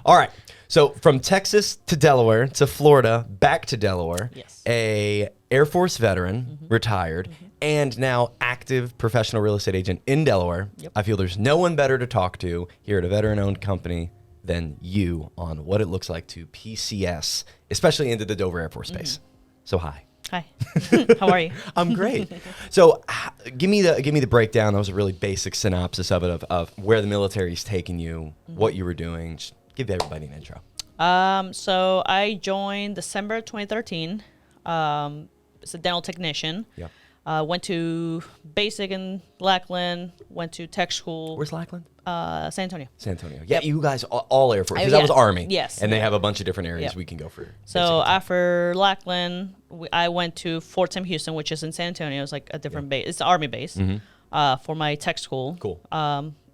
All right. So from Texas to Delaware to Florida, back to Delaware, Yes. a Air Force veteran, retired, and now active professional real estate agent in Delaware. Yep. I feel there's no one better to talk to here at a veteran-owned company than you on what it looks like to PCS, especially into the Dover Air Force Base. So hi. Hi. How are you? I'm great. So give me the breakdown. That was a really basic synopsis of it, of where the military's taking you, what you were doing. Just give everybody an intro. So I joined December 2013. As a dental technician. Yeah. Went to basic in Lackland. Went to tech school. Where's Lackland? San Antonio. San Antonio. Yeah, you guys all Air Force. Because that was Army. Yes. And they have a bunch of different areas Yep. we can go for. So after Lackland, I went to Fort Sam Houston, which is in San Antonio. It's like a different base. It's an Army base for my tech school. Cool.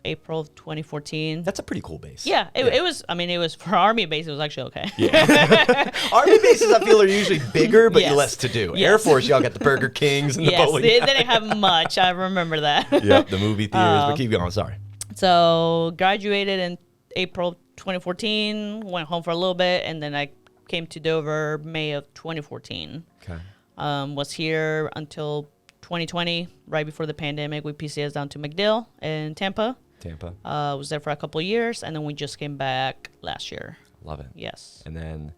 April 2014. That's a pretty cool base. Yeah, it was. I mean, it was for Army base. It was actually okay. Yeah. Army bases, I feel, are usually bigger, but Yes. less to do. Yes. Air Force, y'all got the Burger Kings and the Yes, bowling. they didn't have much. I remember that. Yep, the movie theaters. But keep going. Sorry. So graduated in April 2014. Went home for a little bit, and then I came to Dover May of 2014. Okay. Was here until 2020, right before the pandemic. We PCS down to MacDill in Tampa. Was there for a couple of years, and then we just came back last year. Love it. Yes. And then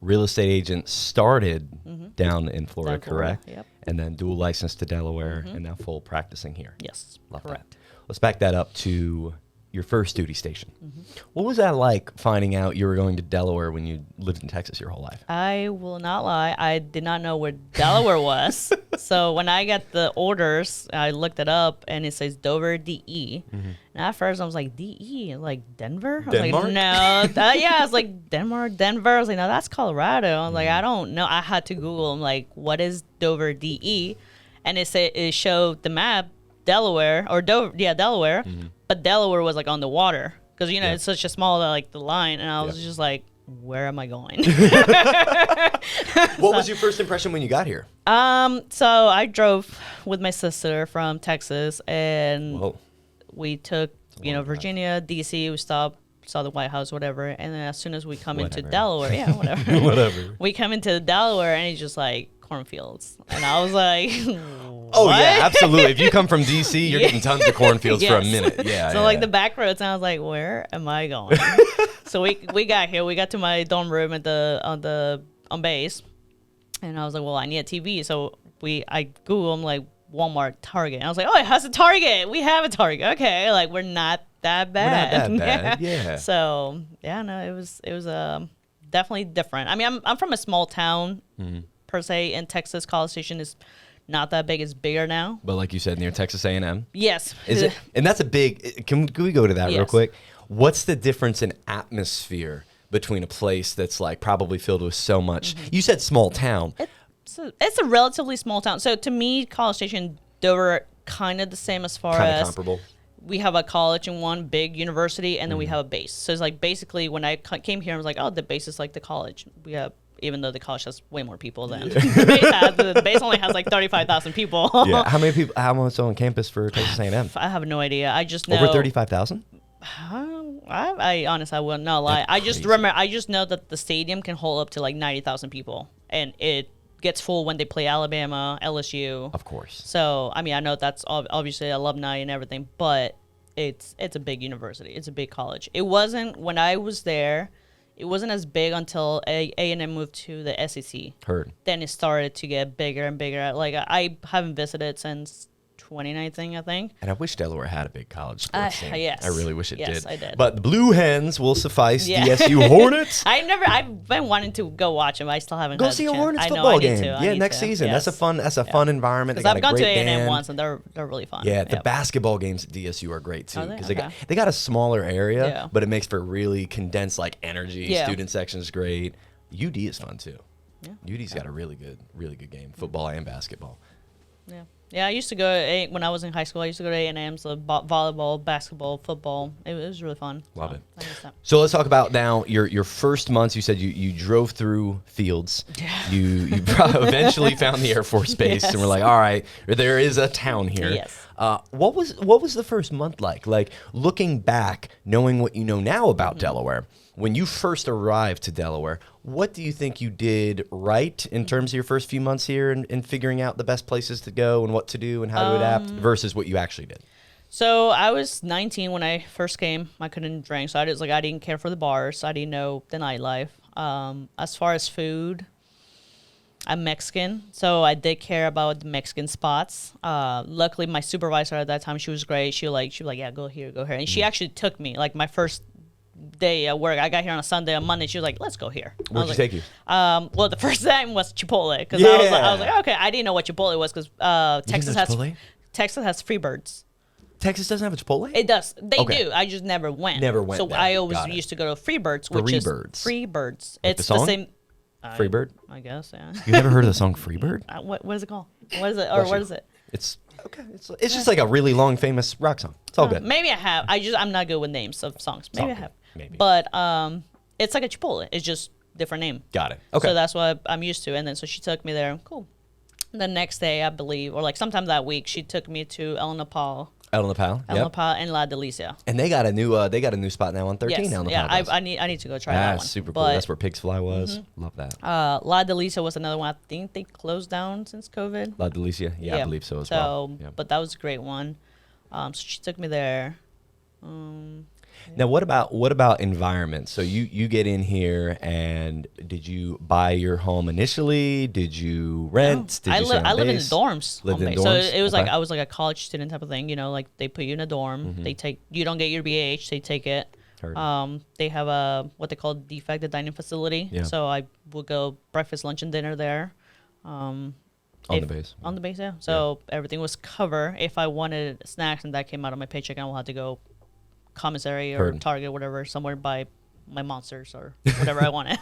real estate agent started down in Florida, Down in Florida, correct? yep. And then dual license to Delaware, and now full practicing here. Yes. Love correct. that. Let's back that up to your first duty station. What was that like, finding out you were going to Delaware when you lived in Texas your whole life? I will not lie. I did not know where Delaware was. So when I got the orders, I looked it up, and it says Dover DE. And at first, I was like, DE? Like Denver? I was Denmark? like, no. Yeah, I was like, Denver. I was like, no, that's Colorado. I was like, I don't know. I had to Google. I'm like, what is Dover DE? And it showed the map, Delaware, or Dover, Delaware. But Delaware was like on the water. Because, it's such a small, like, the line. And I was just like, where am I going? What was your first impression when you got here? So I drove with my sister from Texas, and Whoa. we took, Virginia, DC. We stopped, saw the White House, whatever. And then as soon as we come into Delaware, whatever. Whatever. We come into Delaware, and it's just like cornfields. And I was like, Oh, what? yeah, absolutely. If you come from D.C., you're getting tons of cornfields for a Yes. minute. Yeah. So yeah. like the back roads, and I was like, where am I going? So we got here. We got to my dorm room on base, and I was like, well, I need a TV. So I Googled, I'm like, Walmart, Target. And I was like, oh, it has a Target. We have a Target. Okay, like we're not that bad. We're not that bad. Yeah. So no, it was definitely different. I mean, I'm from a small town per se in Texas. College Station is not that big. It's bigger now. But like you said, near Texas A&M. Yes. Is it? And that's a big. Can we go to that real Yes. quick? What's the difference in atmosphere between a place that's like probably filled with so much? You said small town. It's a relatively small town. So to me, College Station, Dover, kind of the same as far Kind of as comparable. we have a college and one big university, and then we have a base. So it's like basically when I came here, I was like, oh, the base is like the college. We have, even though the college has way more people than the base has. The base only has like 35,000 people. Yeah. How many people? How much on campus for Texas A&M? I have no idea. I just know Over 35,000. I honestly, I will not lie. That's I just crazy. remember. I just know that the stadium can hold up to like 90,000 people, and it gets full when they play Alabama, LSU. Of course. So I mean, I know that's obviously alumni and everything, but it's a big university. It's a big college. It wasn't when I was there. It wasn't as big until A&M moved to the SEC. Heard. Then it started to get bigger and bigger. Like I haven't visited since 2019, I think. And I wish Delaware had a big college sports team. Yes. I really wish it Yes, did. I did. But the Blue Hens will suffice. Yeah. DSU Hornets. I've been wanting to go watch them. I still haven't. Go had see the a chance. Hornets I know, football I need game. to. I Yeah, need next to. season. Yes. That's a fun environment. They Because got I've gone a to great A&M band. once, and they're really fun. Yeah, the Yep. basketball games at DSU are great too Are they? because Okay. they got a smaller area, Yeah. but it makes for really condensed like energy. Yeah. Student section is great. UD is fun too. Yeah. UD's got a really good game, football and basketball. Yeah. Yeah, I used to go when I was in high school. I used to go to A&M, so volleyball, basketball, football. It was really fun. Love So, it. I miss that. So let's talk about now your first months. You said you drove through fields. You eventually found the Air Force Base and were like, all right, there is a town here. Yes. What was the first month like? Like looking back, knowing what you know now about Delaware, when you first arrived to Delaware, what do you think you did right in terms of your first few months here and figuring out the best places to go and what to do and how to adapt versus what you actually did? So I was 19 when I first came. I couldn't drink, so I didn't care for the bars. I didn't know the nightlife. As far as food, I'm Mexican, so I did care about the Mexican spots. Luckily, my supervisor at that time, she was great. She was like, yeah, go here, and she actually took me. Like my first day at work, I got here on a Sunday. On Monday, she was like, let's go here. Where'd she take you? Well, the first time was Chipotle because Yeah. I was like, okay, I didn't know what Chipotle was because Texas has Chipotle? Texas has Freebirds. Texas doesn't have a Chipotle? It does. They Okay. do. I just never went. Never went So there. I always Got it. used to go to Freebirds, which is Freebirds. Freebirds. Like It's the song? same. Freebird? I guess, yeah. You never heard of the song Freebird? What is it called? What is it? Or what is it? It's okay. It's just like a really long, famous rock song. It's all good. Maybe I have. I'm not good with names of songs. Maybe I good. have. Maybe. But it's like a Chipotle. It's just different name. Got it. Okay. So that's what I'm used to. And then so she took me there. Cool. The next day, I believe, or like sometime that week, she took me to El Nopal. El Nopal. El Yep. Nopal and La Delicia. And they got a new spot now on 13. Yes. El Nopal Yeah, does. I need to go try that one. Super cool. But, That's where Pigs Fly was. Love that. La Delicia was another one. I think they closed down since COVID. La Delicia. Yeah, I believe so as well. Yeah. But that was a great one. So she took me there. Now, what about environment? So you get in here, and did you buy your home initially? Did you rent? Did you I live in the dorms. Lived in home base. dorms? So it was Okay. like I was like a college student type of thing. You know, like they put you in a dorm. They take you don't get your BH. They take it. Heard. They have a what they call defective dining facility. Yeah. So I would go breakfast, lunch, and dinner there. On the base. On the base, yeah. So everything was covered. If I wanted snacks and that came out of my paycheck, I will have to go commissary or Heard. Target, whatever, somewhere buy my monsters or whatever I wanted.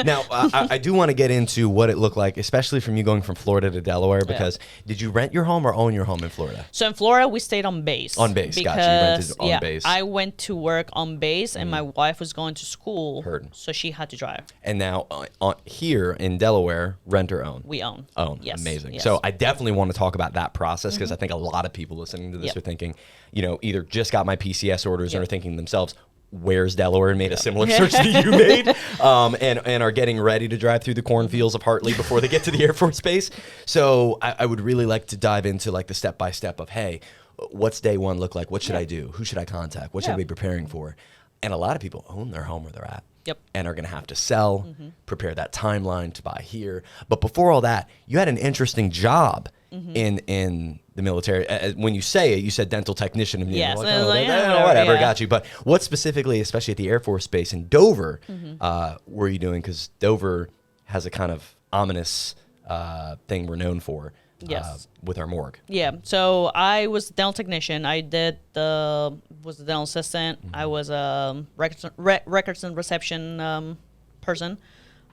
Now, I do want to get into what it looked like, especially from you going from Florida to Delaware, because did you rent your home or own your home in Florida? So in Florida, we stayed on base. On base, because, gotcha. You rented on base. I went to work on base, and my wife was going to school, Heard. so she had to drive. And now here in Delaware, rent or own? We own. Own. Yes. Amazing. Yes. So I definitely want to talk about that process because I think a lot of people listening to this Yep. are thinking, either just got my PCS orders and are thinking to themselves, where's Delaware, and made a similar search that you made, and are getting ready to drive through the cornfields of Hartley before they get to the Air Force Base. So I would really like to dive into like the step-by-step of, hey, what's day one look like? What should I do? Who should I contact? What should I be preparing for? And a lot of people own their home where they're at. Yep. And are going to have to sell, prepare that timeline to buy here. But before all that, you had an interesting job in the military. When you say it, you said dental technician. And Yes, you're I was like, whatever, yeah. got you. But what specifically, especially at the Air Force Base in Dover, were you doing? Because Dover has a kind of ominous thing we're known for. Yes. With our morgue. Yeah. So I was a dental technician. I was a dental assistant. I was a records and reception person.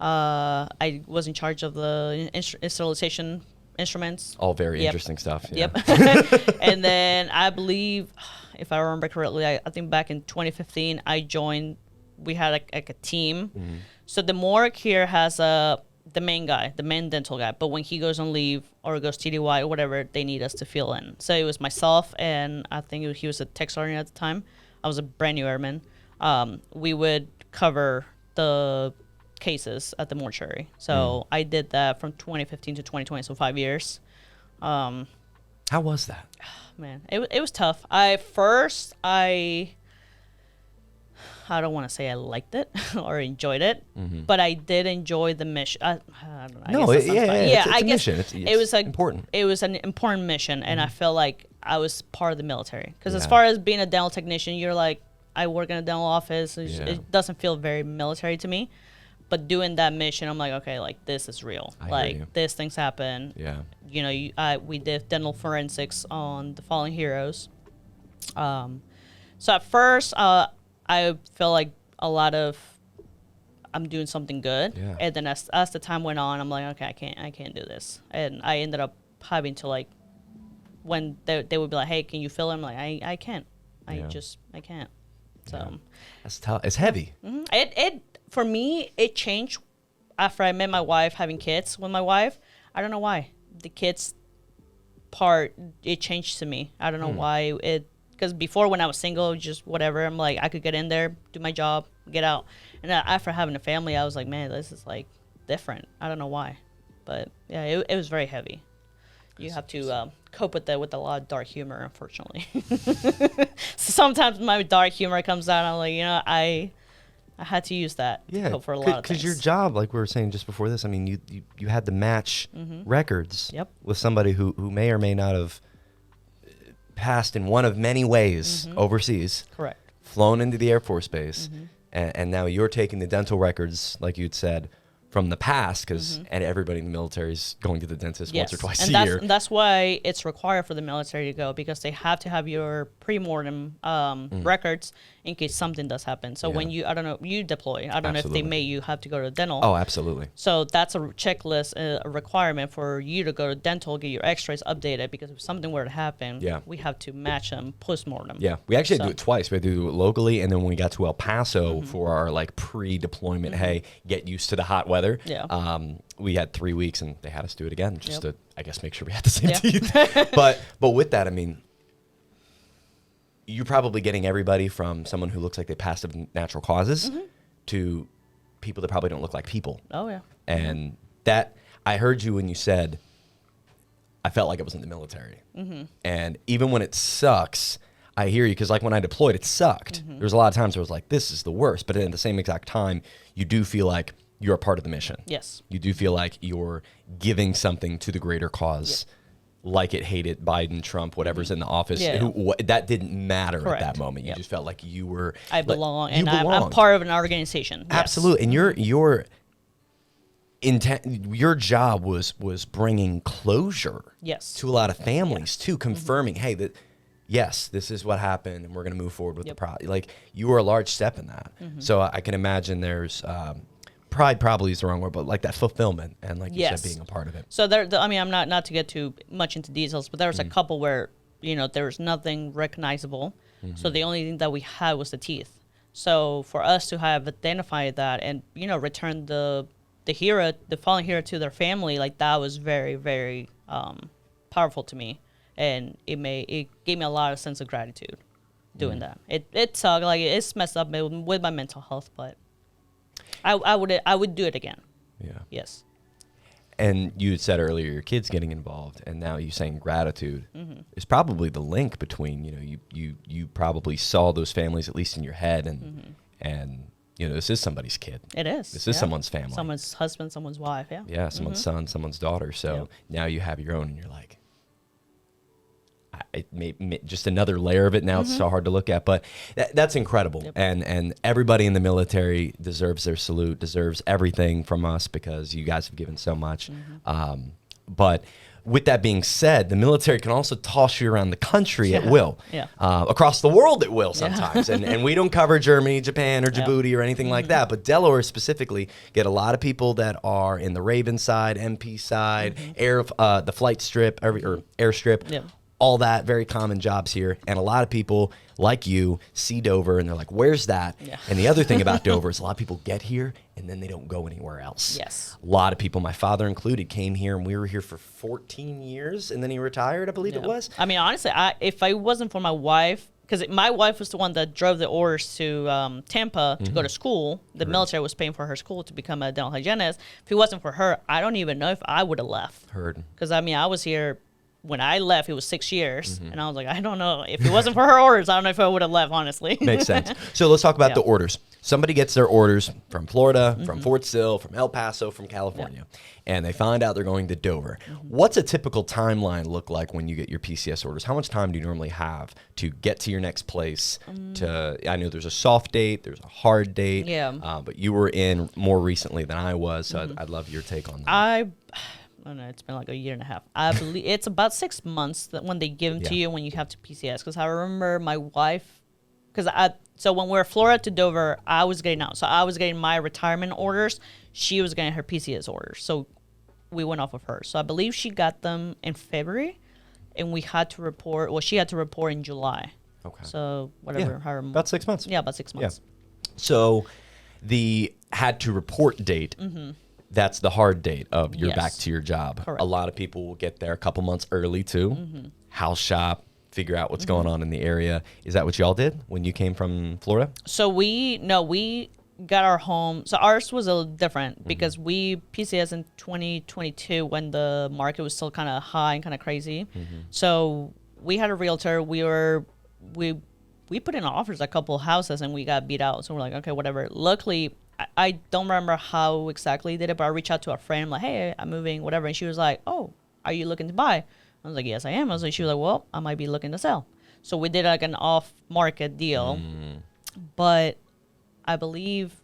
I was in charge of the installation instruments. All very interesting stuff. Yeah. Yep. And then I believe, if I remember correctly, I think back in 2015, I joined. We had like a team. So the morgue here has the main guy, the main dental guy. But when he goes on leave or goes TDY or whatever, they need us to fill in. So it was myself, and I think he was a tech sergeant at the time. I was a brand new airman. We would cover the cases at the mortuary. So I did that from 2015 to 2020, so 5 years. How was that? Man, it was tough. I don't want to say I liked it or enjoyed it, but I did enjoy the mission. I don't know. It's a mission. It's it was like important. It was an important mission, and I felt like I was part of the military. Because as Yeah. far as being a dental technician, you're like, I work in a dental office. Yeah. It doesn't feel very military to me. But doing that mission, I'm like, okay, like this is real. I hear Like you. these things happen. Yeah. You know, we did dental forensics on the fallen heroes. So at first, I felt like a lot of I'm doing something good, Yeah. and then as the time went on, I'm like, okay, I can't do this, and I ended up having to like when they would be like, hey, can you fill in? I'm like, I can't, I can't. So That's tough. It's heavy. it for me it changed after I met my wife, having kids with my wife. I don't know why the kids part, it changed to me. I don't know why because before when I was single, just whatever, I'm like, I could get in there, do my job, get out. And after having a family, I was like, man, this is like different. I don't know why. But yeah, it was very heavy. You have to cope with that with a lot of dark humor, unfortunately. So sometimes my dark humor comes out, and I'm like, I had to use that to cope for a lot of things. Because your job, like we were saying just before this, I mean, you had to match records with somebody who may or may not have passed in one of many ways overseas. Correct. Flown into the Air Force Base, and now you're taking the dental records, like you'd said, from the past, because and everybody in the military is going to the dentist once or twice a year. And that's why it's required for the military to go, because they have to have your pre-mortem records in case something does happen. So when you, I don't know, you deploy. I don't know if they may, you have to go to dental. Oh, absolutely. So that's a checklist, a requirement for you to go to dental, get your x-rays updated, because if something were to happen, we have to match them post-mortem. Yeah, we actually do it twice. We had to do it locally, and then when we got to El Paso for our like pre-deployment, hey, get used to the hot weather. Yeah. We had 3 weeks, and they had us do it again just to, I guess, make sure we had the same teeth. But with that, I mean, you're probably getting everybody from someone who looks like they passed of natural causes to people that probably don't look like people. Oh, yeah. And that, I heard you when you said, I felt like I was in the military. And even when it sucks, I hear you, because like when I deployed, it sucked. There's a lot of times where I was like, this is the worst. But at the same exact time, you do feel like you're a part of the mission. Yes. You do feel like you're giving something to the greater cause. Like it hated Biden, Trump, whatever's in the office. That didn't matter at that moment. You just felt like you were. I belong, and I'm part of an organization. Absolutely, and your intent, your job was bringing closure. To a lot of families too, confirming, hey, that yes, this is what happened, and we're going to move forward with the project. Like you were a large step in that. So I can imagine there's. Pride probably is the wrong word, but like that fulfillment and like you said, being a part of it. So I mean, I'm not to get too much into details, but there was a couple where, there was nothing recognizable. So the only thing that we had was the teeth. So for us to have identified that and, return the fallen hero to their family, like that was very, very powerful to me. And it gave me a lot of sense of gratitude doing that. It sucked, like it's messed up with my mental health, but I would do it again. Yeah. Yes. And you had said earlier your kids getting involved, and now you saying gratitude is probably the link between you probably saw those families at least in your head, and this is somebody's kid. It is. This is someone's family. Someone's husband, someone's wife. Yeah. Yeah. Someone's son, someone's daughter. So now you have your own, and you're like. Just another layer of it now. It's so hard to look at, but that's incredible. And everybody in the military deserves their salute, deserves everything from us, because you guys have given so much. But with that being said, the military can also toss you around the country at will, across the world at will sometimes. And we don't cover Germany, Japan, or Djibouti or anything like that. But Delaware specifically get a lot of people that are in the Raven side, MP side, the flight strip, or airstrip. All that, very common jobs here. And a lot of people like you see Dover and they're like, where's that? And the other thing about Dover is a lot of people get here and then they don't go anywhere else. A lot of people, my father included, came here, and we were here for 14 years and then he retired, I believe it was. I mean, honestly, if it wasn't for my wife, because my wife was the one that drove the orders to Tampa to go to school. The military was paying for her school to become a dental hygienist. If it wasn't for her, I don't even know if I would have left. Because, I mean, I was here. When I left, it was 6 years, and I was like, I don't know. If it wasn't for her orders, I don't know if I would have left, honestly. Makes sense. So let's talk about the orders. Somebody gets their orders from Florida, from Fort Sill, from El Paso, from California, and they find out they're going to Dover. What's a typical timeline look like when you get your PCS orders? How much time do you normally have to get to your next place? I know there's a soft date, there's a hard date, but you were in more recently than I was, so I'd love your take on that. I don't know, it's been like a year and a half. I believe it's about 6 months that when they give them to you when you have to PCS. Because I remember my wife, so when we were Florida to Dover, I was getting out. So I was getting my retirement orders. She was getting her PCS orders. So we went off of her. So I believe she got them in February, and we had to report. Well, she had to report in July. Okay. So whatever. About 6 months. Yeah, about 6 months. So the had to report date. that's the hard date of you're Yes. back to your job. Correct. A lot of people will get there a couple months early too. House shop, figure out what's going on in the area. Is that what y'all did when you came from Florida? So we got our home. So ours was a little different because we PCS in 2022 when the market was still kind of high and kind of crazy. So we had a realtor. We put in offers a couple houses and we got beat out. So we're like, okay, whatever. Luckily, I don't remember how exactly did it, but I reached out to a friend. I'm like, hey, I'm moving, whatever. And she was like, oh, are you looking to buy? I was like, yes, I am. I was like, she was like, well, I might be looking to sell. So we did like an off-market deal. But I believe,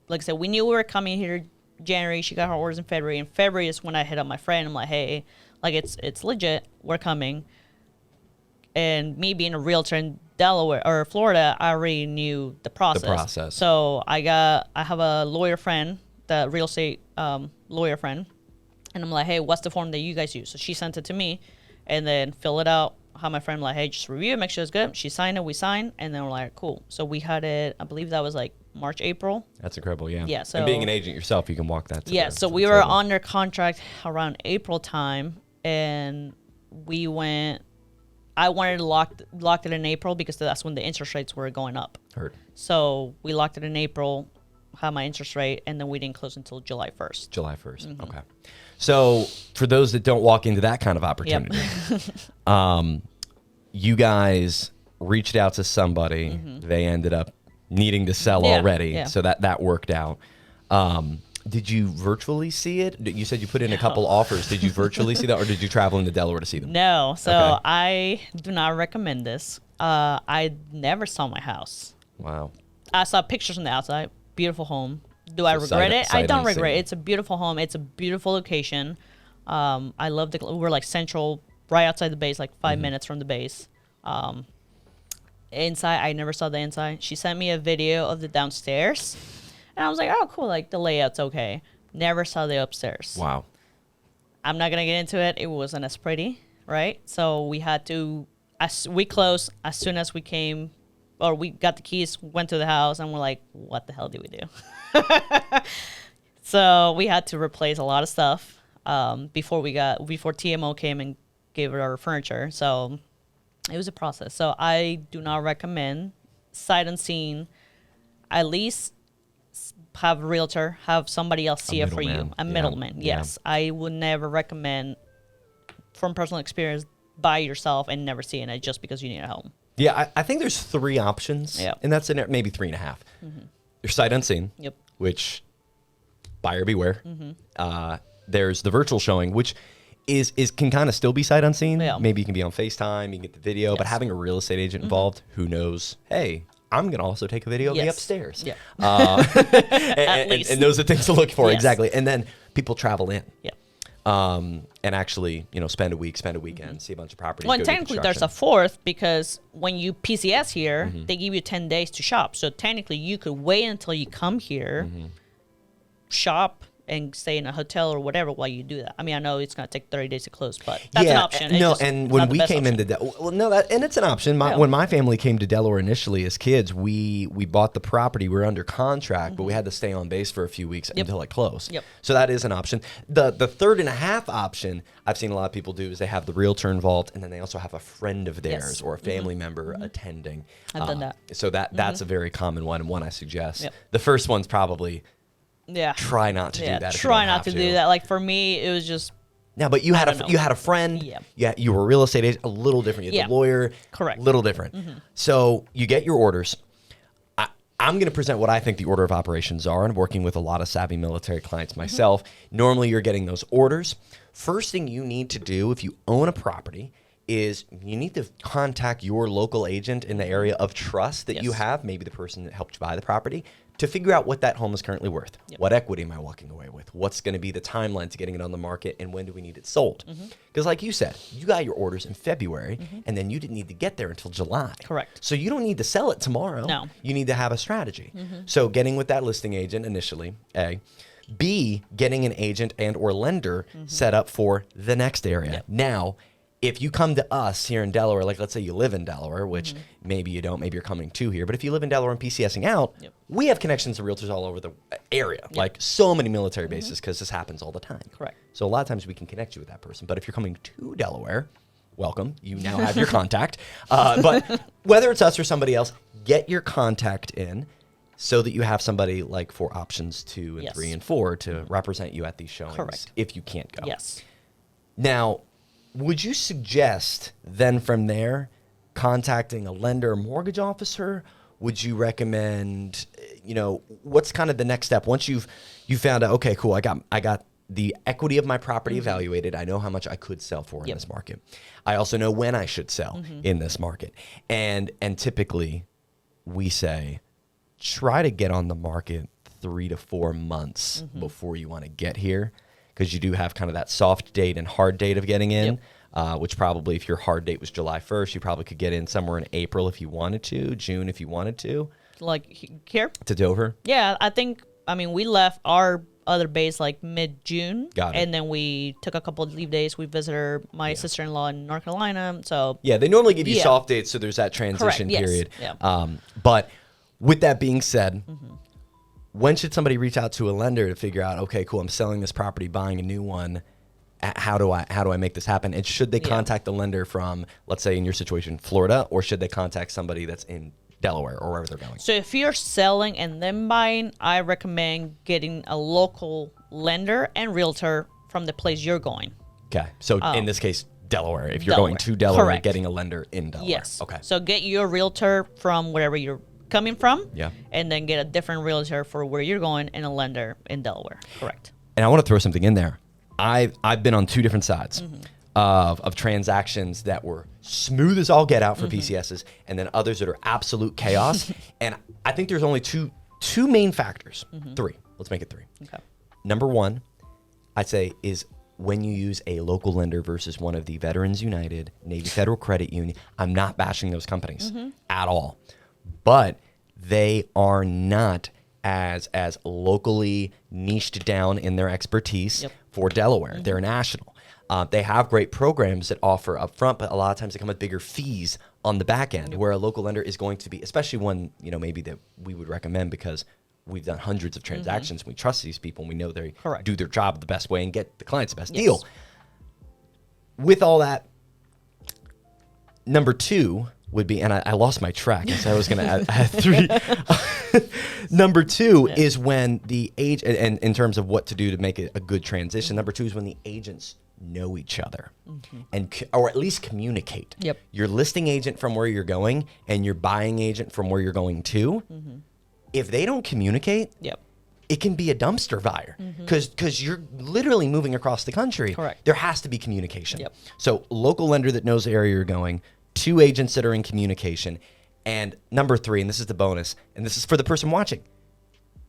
like I said, we knew we were coming here January. She got her orders in February. In February is when I hit up my friend. I'm like, hey, like it's legit. We're coming. And me being a realtor in Delaware or Florida, I already knew the process. So I have a lawyer friend, the real estate lawyer friend, and I'm like, hey, what's the form that you guys use? So she sent it to me, and then fill it out. Have my friend like, hey, just review it, make sure it's good. She signed it, we signed, and then we're like, cool. So we had it. I believe that was like March, April. That's incredible, yeah. Yeah. So and being an agent yourself, you can walk that. Yeah. So we were under contract around April time, and we went. I wanted to lock it in April because that's when the interest rates were going up. Heard. So we locked it in April, had my interest rate, and then we didn't close until July 1st. July 1st. Okay. So for those that don't walk into that kind of opportunity, you guys reached out to somebody. They ended up needing to sell already. Yeah. So that worked out. Did you virtually see it? You said you put in a couple offers. Did you virtually see that, or did you travel into Delaware to see them? No. So I do not recommend this. I never saw my house. Wow. I saw pictures from the outside. Beautiful home. Do I regret it? I don't regret it. It's a beautiful home. It's a beautiful location. I love we're like central, right outside the base, like 5 minutes from the base. Inside, I never saw the inside. She sent me a video of the downstairs. And I was like, oh, cool. Like, the layout's okay. Never saw the upstairs. Wow. I'm not going to get into it. It wasn't as pretty, right? So we had to, we closed as soon as we came, or we got the keys, went to the house, and we're like, what the hell do we do? So we had to replace a lot of stuff before TMO came and gave her our furniture. So it was a process. So I do not recommend sight unseen. At least have a realtor, have somebody else see it for you. A middleman, yes. Yeah. I would never recommend, from personal experience, buy yourself and never seeing it just because you need a home. Yeah, I think there's 3 options, and that's maybe 3.5. Your sight unseen, which buyer beware. There's the virtual showing, which is can kind of still be sight unseen. Yeah. Maybe you can be on FaceTime, you can get the video, but having a real estate agent involved, who knows, hey, I'm going to also take a video of me upstairs. Yeah. And those are things to look for. Yes. Exactly. And then people travel in. Yeah. And actually, spend a weekend, see a bunch of properties. Well, and technically there's a fourth because when you PCS here, they give you 10 days to shop. So technically you could wait until you come here, shop, and stay in a hotel or whatever while you do that. I mean, I know it's going to take 30 days to close, but that's an option. And when we came into and it's an option. When my family came to Delaware initially as kids, we bought the property. We were under contract, but we had to stay on base for a few weeks until it closed. So that is an option. The 3.5 option I've seen a lot of people do is they have the realtor involved, and then they also have a friend of theirs or a family member attending. I've done that. So that's a very common one, and one I suggest. The first one's probably try not to do that. Try not to do that. Like for me, it was just. No, but you had a friend. Yeah. You were a real estate agent. A little different. You had a lawyer. Correct. A little different. So you get your orders. I'm going to present what I think the order of operations are, and working with a lot of savvy military clients myself. Normally, you're getting those orders. First thing you need to do if you own a property is you need to contact your local agent in the area of trust that you have, maybe the person that helped you buy the property, to figure out what that home is currently worth. What equity am I walking away with? What's going to be the timeline to getting it on the market, and when do we need it sold? Because like you said, you got your orders in February, and then you didn't need to get there until July. Correct. So you don't need to sell it tomorrow. No. You need to have a strategy. So getting with that listing agent initially, A. B, getting an agent and or lender set up for the next area. Now, If you come to us here in Delaware, like let's say you live in Delaware, which maybe you don't, maybe you're coming to here, but if you live in Delaware and PCSing out, we have connections to realtors all over the area, like so many military bases, because this happens all the time. Correct. So a lot of times we can connect you with that person. But if you're coming to Delaware, welcome. You now have your contact. But whether it's us or somebody else, get your contact in so that you have somebody like for options 2 and 3 and 4 to represent you at these showings if you can't go. Yes. Now, would you suggest then from there contacting a lender or mortgage officer? Would you recommend, what's kind of the next step once you found out, okay, cool, I got the equity of my property evaluated. I know how much I could sell for in this market. I also know when I should sell in this market. And typically we say try to get on the market 3 to 4 months before you want to get here, because you do have kind of that soft date and hard date of getting in, which probably if your hard date was July 1st, you probably could get in somewhere in April if you wanted to, June if you wanted to. Like here? To Dover? Yeah, we left our other base like mid-June. Got it. And then we took a couple of leave days. We visited my sister-in-law in North Carolina. So yeah, they normally give you soft dates, so there's that transition period. Yeah. But with that being said, when should somebody reach out to a lender to figure out, okay, cool, I'm selling this property, buying a new one. How do I make this happen? And should they contact the lender from, let's say in your situation, Florida, or should they contact somebody that's in Delaware or wherever they're going? So if you're selling and then buying, I recommend getting a local lender and realtor from the place you're going. Okay. So in this case, Delaware. If you're going to Delaware, getting a lender in Delaware. Yes. Okay. So get your realtor from wherever you're coming from. Yeah. And then get a different realtor for where you're going and a lender in Delaware. Correct. And I want to throw something in there. I've been on 2 different sides of transactions that were smooth as all get out for PCSs, and then others that are absolute chaos. And I think there's only two main factors. 3. Let's make it 3. Okay. Number 1, I'd say, is when you use a local lender versus one of the Veterans United, Navy Federal Credit Union. I'm not bashing those companies at all, but they are not as locally niched down in their expertise for Delaware. They're national. They have great programs that offer upfront, but a lot of times they come with bigger fees on the back end, where a local lender is going to be, especially one, maybe that we would recommend because we've done hundreds of transactions. And we trust these people and we know they do their job the best way and get the clients the best deal. With all that, number 2 would be, and I lost my track, and so I was going to add 3. Number 2 is when the agent, and in terms of what to do to make it a good transition, number 2 is when the agents know each other or at least communicate. Your listing agent from where you're going and your buying agent from where you're going to, if they don't communicate, it can be a dumpster fire because you're literally moving across the country. Correct. There has to be communication. So local lender that knows the area you're going, 2 agents that are in communication, and number 3, and this is the bonus, and this is for the person watching,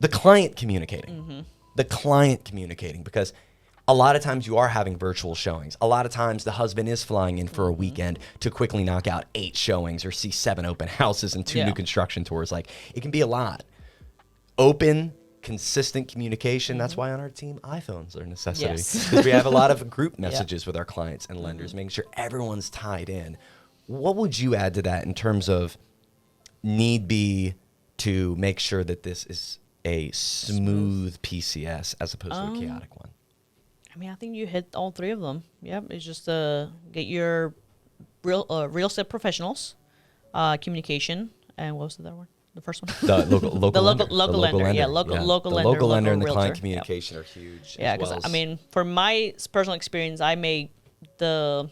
the client communicating. The client communicating, because a lot of times you are having virtual showings. A lot of times the husband is flying in for a weekend to quickly knock out 8 showings or see 7 open houses and 2 new construction tours. Like, it can be a lot. Open, consistent communication. That's why on our team, iPhones are a necessity. Because we have a lot of group messages with our clients and lenders, making sure everyone's tied in. What would you add to that in terms of need be to make sure that this is a smooth PCS as opposed to a chaotic one? I think you hit all 3 of them. It's just get your real estate professionals, communication, and what was the other one? The first one? The local lender. Yeah, local the lender. Local lender and the realtor. client communication are huge. Yeah, because for my personal experience, I made the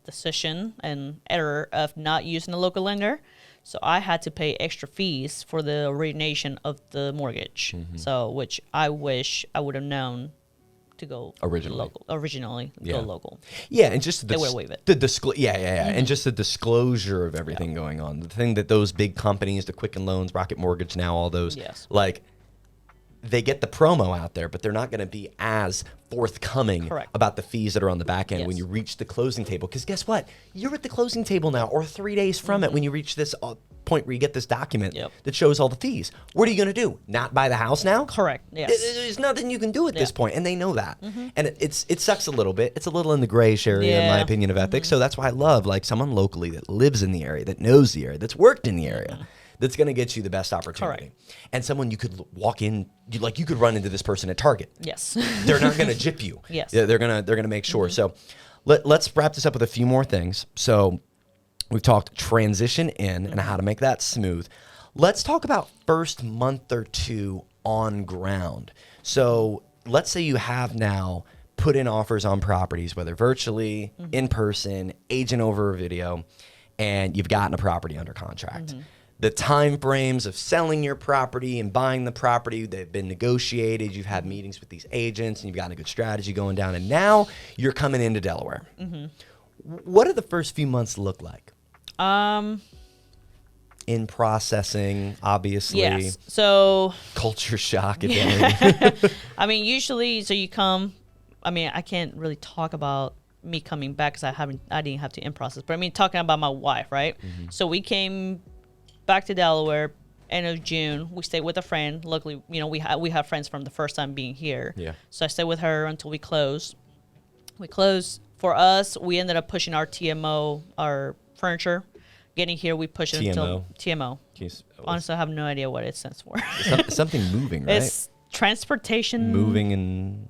decision and error of not using a local lender. So I had to pay extra fees for the origination of the mortgage. So, which I wish I would have known to go originally go local. Yeah, and just they would waive it. And just the disclosure of everything going on. The thing that those big companies, the Quicken Loans, Rocket Mortgage, now all those, like, they get the promo out there, but they're not going to be as forthcoming Correct. about the fees that are on the back end Yes. when you reach the closing table. Because guess what? You're at the closing table now, or 3 days from it when you reach this point where you get this document Yep. that shows all the fees. What are you going to do? Not buy the house now? Correct. Yes. There's nothing you can do at this Yeah. point, and they know that. And it sucks a little bit. It's a little in the grayish area, in my Yeah. opinion, of ethics. So that's why I love like someone locally that lives in the area, that knows the area, that's worked in the area. That's going to get you the best opportunity. And someone you could walk in, you could run into this person at Target. Yes. They're not going to jip you. Yes. They're gonna make sure. So let's wrap this up with a few more things. So we've talked transition in and how to make that smooth. Let's talk about first month or two on ground. So let's say you have now put in offers on properties, whether virtually, in person, agent over video, and you've gotten a property under contract. The time frames of selling your property and buying the property, they've been negotiated. You've had meetings with these agents and you've gotten a good strategy going down. And now you're coming into Delaware. What do the first few months look like? In processing, obviously. Yes. So, Culture shock again. I mean, usually, so you come, I mean, I can't really talk about me coming back because I didn't have to in process, but I mean, talking about my wife, right? So we came back to Delaware end of June. We stayed with a friend. Luckily, we have friends from the first time being here. Yeah. So I stayed with her until we closed. We closed. For us, we ended up pushing our TMO, our furniture. Getting here, we pushed it until TMO. Honestly, I have no idea what it stands for. Something moving, right? It's transportation. Moving and...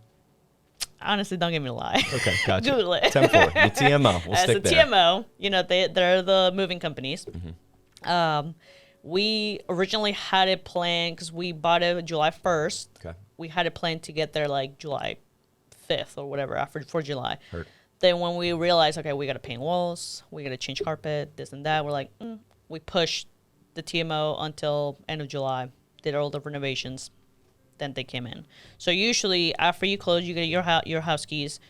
Honestly, don't get me a lie. Okay, gotcha. Google it. 10-4, the TMO. We'll stick the there. TMO, they're the moving companies. We originally had it planned because we bought it July 1st. Okay. We had it planned to get there like July 5th or whatever for July. Heard. Then when we realized, okay, we got to paint walls, we got to change carpet, this and that, we're like, we pushed the TMO until end of July, did all the renovations, then they came in. So usually after you close, you get your house keys.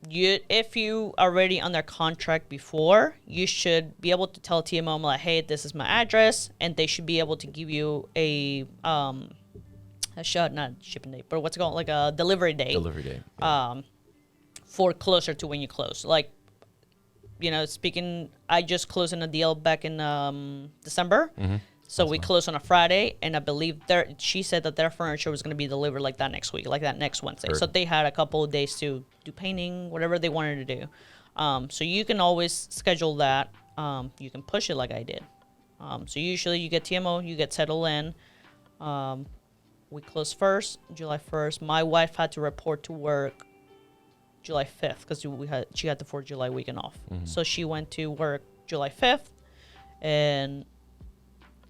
If you are already under contract before, you should be able to tell TMO like, hey, this is my address, and they should be able to give you not shipping date, but what's it called, like a delivery date. Delivery date. Yeah. For closer to when you close. Like, speaking, I just closed in a deal back in December. So we closed on a Friday, and I believe she said that their furniture was going to be delivered like that next week, like that next Wednesday. Heard. So they had a couple of days to do painting, whatever they wanted to do. So you can always schedule that. You can push it like I did. So usually you get TMO, you get settled in. We closed first, July 1st. My wife had to report to work July 5th because she had the 4th of July weekend off. So she went to work July 5th, and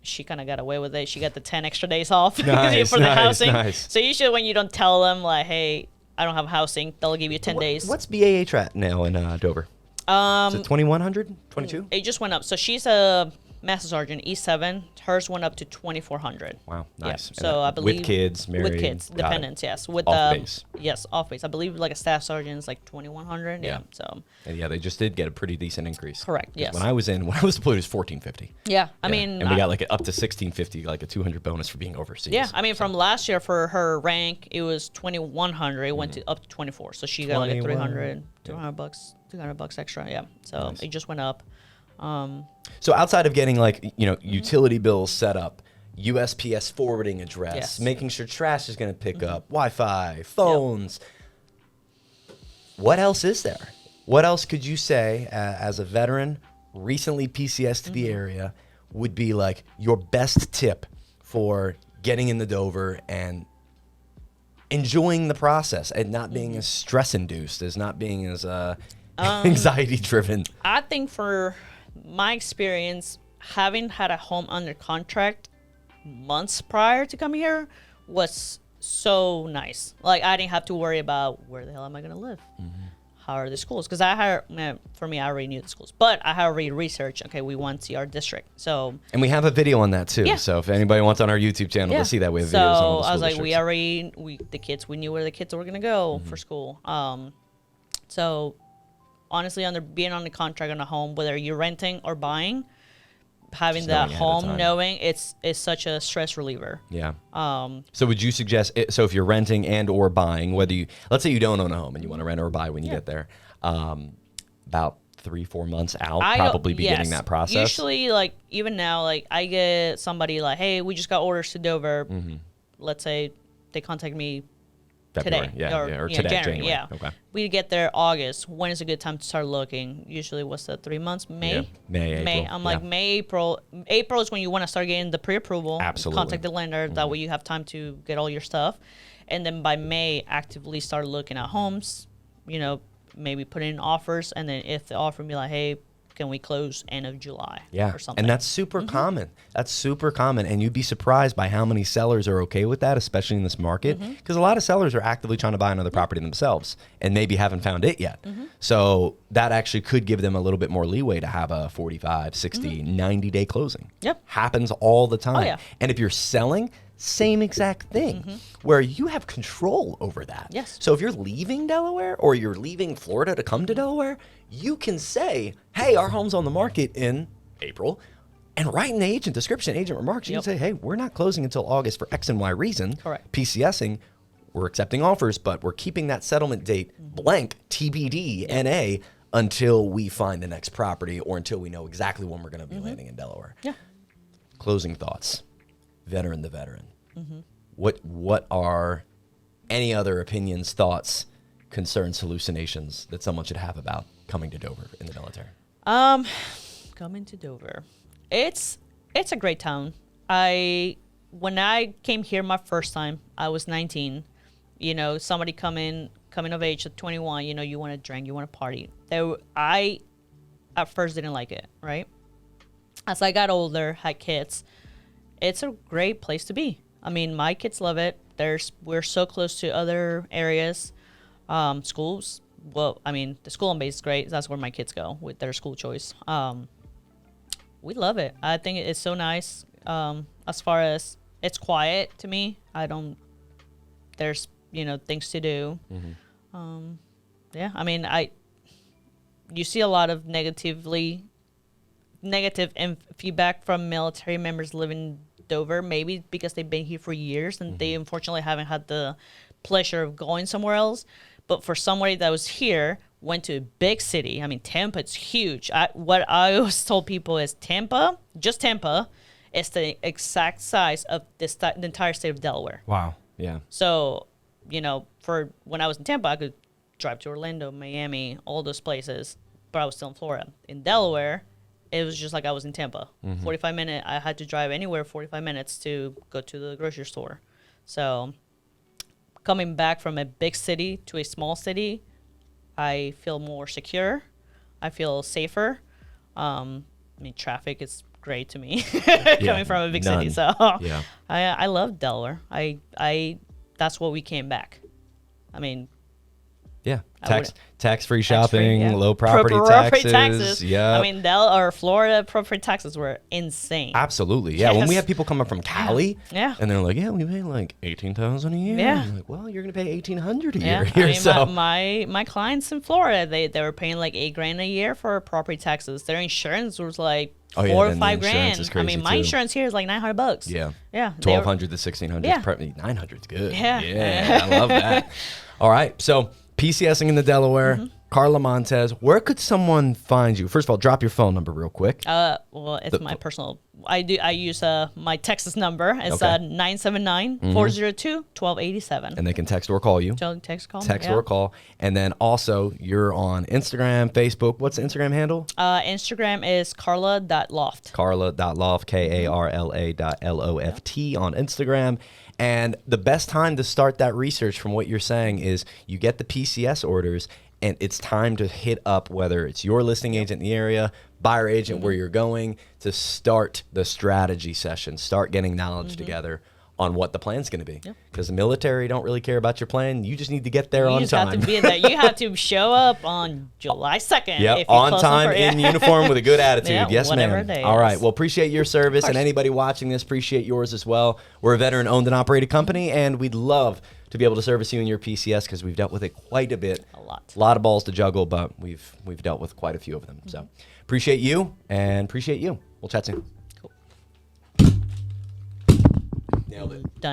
she kind of got away with it. She got the 10 extra days off for the housing. Nice. So usually when you don't tell them, like, hey, I don't have housing, they'll give you 10 days. What's BAH at now in Dover? Is it 2100? 22? It just went up. So she's a Master Sergeant, E7. Hers went up to 2400. Wow, nice. Yeah. So I believe with kids, married, with kids, got it. dependents, yes. With Off base. Yes, off base. I believe like a Staff Sergeant is like 2100. Yeah. So. And yeah, they just did get a pretty decent increase. Correct. Yes. When I was deployed, it was 1450. Yeah. I mean, and we got like up to 1650, like a 200 bonus for being overseas. Yeah, I mean, from last year for her rank, it was 2100. It went to up to 24, so she got like a 300, 200 bucks, $200 extra. Yeah, so Nice. it just went up. So outside of getting like utility bills set up, USPS forwarding address, Yes. making sure trash is going to pick up, Wi-Fi, phones. What else is there? What else could you say as a veteran, recently PCS to the area, would be like your best tip for getting in the Dover and enjoying the process and not being as stress-induced, as not being as anxiety-driven? I think for my experience, having had a home under contract months prior to coming here was so nice. Like, I didn't have to worry about where the hell am I going to live? How are the schools? Because I already knew the schools, but I had already researched, okay, we want to see our district. So, And we have a video on that too. Yeah. So if anybody wants on our YouTube channel to see that, we have so videos on all the I was school like, districts. we knew where the kids were going to go for school. So honestly, being on the contract on a home, whether you're renting or buying, having Just that knowing ahead of home, time. knowing it's such a stress reliever. Yeah. So would you suggest, so if you're renting and or buying, whether you, let's say you don't own a home and you want to rent or buy when you get there, about 3-4 months out, probably beginning that process? Usually, like, even now, like, I get somebody like, hey, we just got orders to Dover. Let's say they contact me February, today. or today, January. Yeah. Okay. We get there August. When is a good time to start looking? Usually, what's that, 3 months? May? Yeah. May, April. I'm like, May, April. April is when you want to start getting the pre-approval. Absolutely. Contact the lender. That way you have time to get all your stuff. And then by May, actively start looking at homes, you know, maybe put in offers. And then if the offer be like, hey, can we close end of July or something? And that's super common. That's super common. And you'd be surprised by how many sellers are okay with that, especially in this market. Because a lot of sellers are actively trying to buy another property themselves and maybe haven't found it yet. So that actually could give them a little bit more leeway to have a 45, 60, 90-day closing. Yep. Happens all the time. Oh, yeah. And if you're selling, same exact thing, where you have control over that. Yes. So if you're leaving Delaware or you're leaving Florida to come to Delaware, you can say, hey, our home's on the market in April, and write in the agent description, agent remarks, you can say, hey, we're not closing until August for X and Y reason. Correct. PCSing, we're accepting offers, but we're keeping that settlement date blank, TBD, NA, until we find the next property or until we know exactly when we're going to be landing in Delaware. Yeah. Closing thoughts. Veteran the veteran. What are any other opinions, thoughts, concerns, hallucinations that someone should have about coming to Dover in the military? Coming to Dover, it's a great town. When I came here my first time, I was 19. You know, somebody coming of age at 21. You know, you want to drink, you want to party. I at first didn't like it. Right. As I got older, had kids, it's a great place to be. I mean, my kids love it. We're so close to other areas, schools. Well, I mean, the school on base is great. That's where my kids go with their school choice. We love it. I think it's so nice. As far as it's quiet to me, there's, you know, things to do. Yeah, I mean, you see a lot of negative feedback from military members living in Dover, maybe because they've been here for years and they unfortunately haven't had the pleasure of going somewhere else. But for somebody that was here, went to a big city. I mean, Tampa, it's huge. What I always told people is Tampa, just Tampa, is the exact size of the entire state of Delaware. Wow. Yeah. So, you know, for when I was in Tampa, I could drive to Orlando, Miami, all those places, but I was still in Florida. In Delaware, it was just like I was in Tampa. 45 minutes, I had to drive anywhere 45 minutes to go to the grocery store. So coming back from a big city to a small city, I feel more secure. I feel safer. I mean, traffic is great to me coming from a big city. So yeah. I love Delaware. That's what we came back. I mean, yeah, tax-free shopping, yeah. low property taxes. Yeah, I mean, Florida property taxes were insane. Absolutely, yeah. When we Yes. have people coming from Cali, Yeah. and they're like, "Yeah, we pay like $18,000 a year." Yeah. I'm like, well, you're gonna pay $1,800 a Yeah, year here. I mean, So my clients in Florida, they were paying like $8,000 a year for property taxes. Their insurance was like Oh, yeah, $4 or then the $5 insurance grand. is I crazy, mean, my too. insurance here is like $900. yeah, Yeah. 1,200 to 1,600, Yeah. 900 is good. Yeah. I love that. All right, so PCSing in the Delaware. Karla Montes, where could someone find you? First of all, drop your phone number real quick. Well, it's my personal. I use my Texas number. It's Okay. 979-402-1287. And they can text or call you. Text call. Text yeah. or call. And then also, you're on Instagram, Facebook. What's the Instagram handle? Instagram is Karla.loft. Karla.loft, Karla.loft on Instagram. And the best time to start that research from what you're saying is you get the PCS orders and it's time to hit up whether it's your listing agent in the area, buyer agent where you're going, to start the strategy session, start getting knowledge together on what the plan's going to be. Because the military don't really care about your plan. You just need to get there on You just time. have to be there. You have to show up on July 2nd. Yep, if you're on close time, enough in uniform, with a good attitude. Yeah, Yes, whatever ma'am. day All is. right. Well, appreciate your service, and anybody watching this, appreciate yours as well. We're a veteran-owned and operated company, and we'd love to be able to service you in your PCS because we've dealt with it quite a bit. A lot. A lot of balls to juggle, but we've dealt with quite a few of them. So appreciate you, and appreciate you. We'll chat soon. Nailed it. Done it.